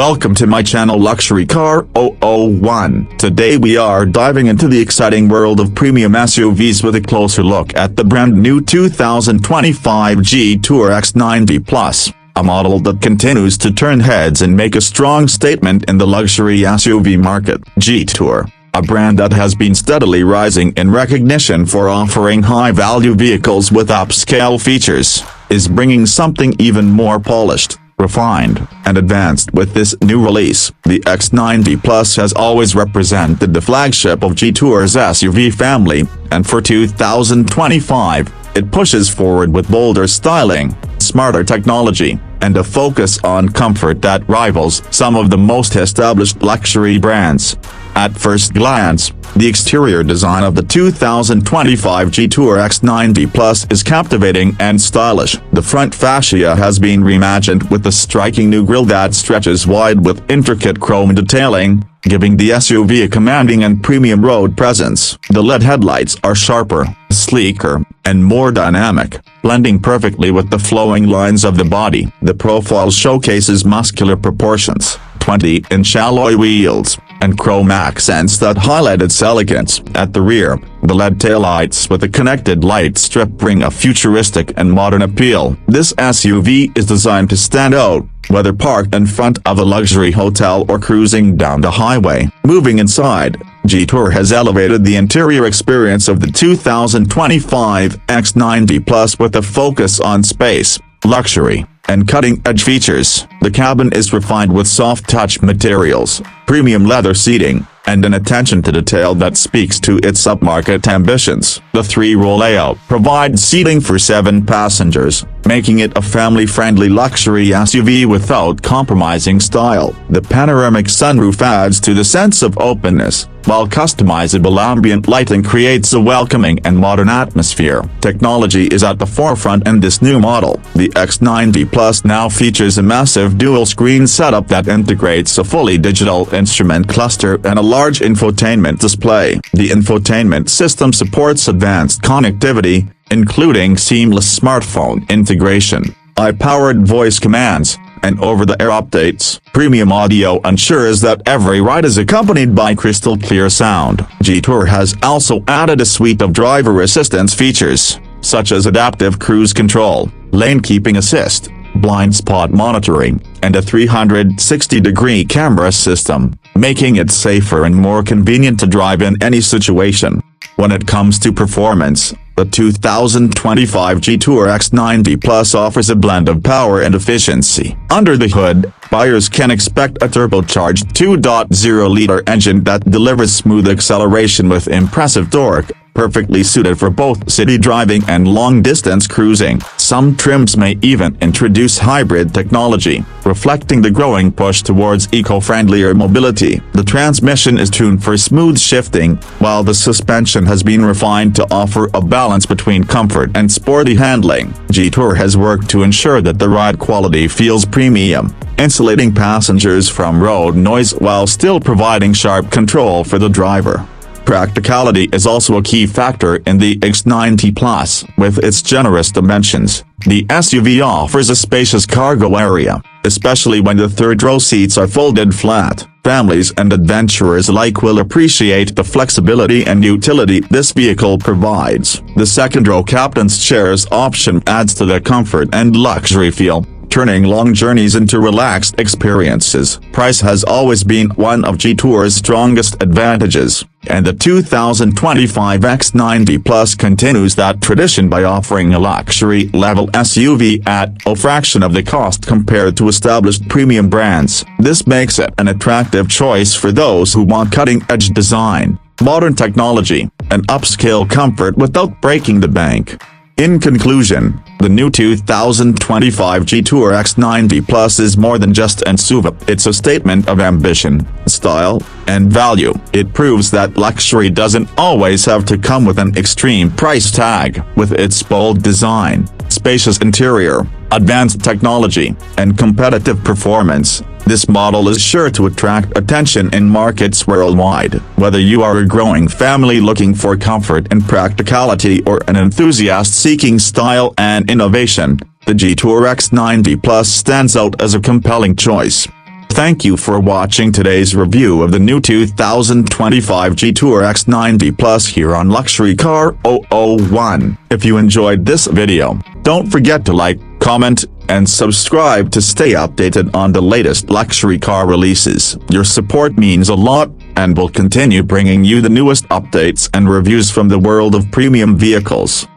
Welcome to my channel Luxury Car001. Today we are diving into the exciting world of premium SUVs with a closer look at the brand new 2025 Jetour X90 Plus, a model that continues to turn heads and make a strong statement in the luxury SUV market. Jetour, a brand that has been steadily rising in recognition for offering high-value vehicles with upscale features, is bringing something even more polished, refined, and advanced with this new release. The X90 Plus has always represented the flagship of Jetour's SUV family, and for 2025, it pushes forward with bolder styling, smarter technology, and a focus on comfort that rivals some of the most established luxury brands. At first glance, the exterior design of the 2025 Jetour X90 Plus is captivating and stylish. The front fascia has been reimagined with a striking new grille that stretches wide with intricate chrome detailing, giving the SUV a commanding and premium road presence. The LED headlights are sharper, sleeker, and more dynamic, blending perfectly with the flowing lines of the body. The profile showcases muscular proportions, 20-inch alloy wheels, and chrome accents that highlight its elegance. At the rear, the LED taillights with a connected light strip bring a futuristic and modern appeal. This SUV is designed to stand out, whether parked in front of a luxury hotel or cruising down the highway. Moving inside, Jetour has elevated the interior experience of the 2025 X90 Plus with a focus on space, luxury, and cutting-edge features. The cabin is refined with soft-touch materials, premium leather seating, and an attention to detail that speaks to its upmarket ambitions. The three-row layout provides seating for 7 passengers, making it a family-friendly luxury SUV without compromising style. The panoramic sunroof adds to the sense of openness, while customizable ambient lighting creates a welcoming and modern atmosphere. Technology is at the forefront in this new model. The X90 Plus now features a massive dual-screen setup that integrates a fully digital instrument cluster and a large infotainment display. The infotainment system supports advanced connectivity, including seamless smartphone integration, high-powered voice commands, and over-the-air updates. Premium audio ensures that every ride is accompanied by crystal-clear sound. Jetour has also added a suite of driver assistance features, such as adaptive cruise control, lane keeping assist, blind spot monitoring, and a 360-degree camera system, making it safer and more convenient to drive in any situation. When it comes to performance, the 2025 Jetour X90 Plus offers a blend of power and efficiency. Under the hood, buyers can expect a turbocharged 2.0-liter engine that delivers smooth acceleration with impressive torque, perfectly suited for both city driving and long-distance cruising. Some trims may even introduce hybrid technology, reflecting the growing push towards eco-friendlier mobility. The transmission is tuned for smooth shifting, while the suspension has been refined to offer a balance between comfort and sporty handling. Jetour has worked to ensure that the ride quality feels premium, insulating passengers from road noise while still providing sharp control for the driver. Practicality is also a key factor in the X90 Plus. With its generous dimensions, the SUV offers a spacious cargo area, especially when the third-row seats are folded flat. Families and adventurers alike will appreciate the flexibility and utility this vehicle provides. The second-row captain's chairs option adds to the comfort and luxury feel, turning long journeys into relaxed experiences. Price has always been one of Jetour's strongest advantages, and the 2025 X90 Plus continues that tradition by offering a luxury-level SUV at a fraction of the cost compared to established premium brands. This makes it an attractive choice for those who want cutting-edge design, modern technology, and upscale comfort without breaking the bank. In conclusion, the new 2025 Jetour X90 Plus is more than just an SUV. It's a statement of ambition, style, and value. It proves that luxury doesn't always have to come with an extreme price tag. With its bold design, spacious interior, advanced technology, and competitive performance, this model is sure to attract attention in markets worldwide. Whether you are a growing family looking for comfort and practicality or an enthusiast seeking style and innovation, the Jetour X90 Plus stands out as a compelling choice. Thank you for watching today's review of the new 2025 Jetour X90 Plus here on Luxury Car001. If you enjoyed this video, don't forget to like, comment, and subscribe to stay updated on the latest luxury car releases. Your support means a lot, and we'll continue bringing you the newest updates and reviews from the world of premium vehicles.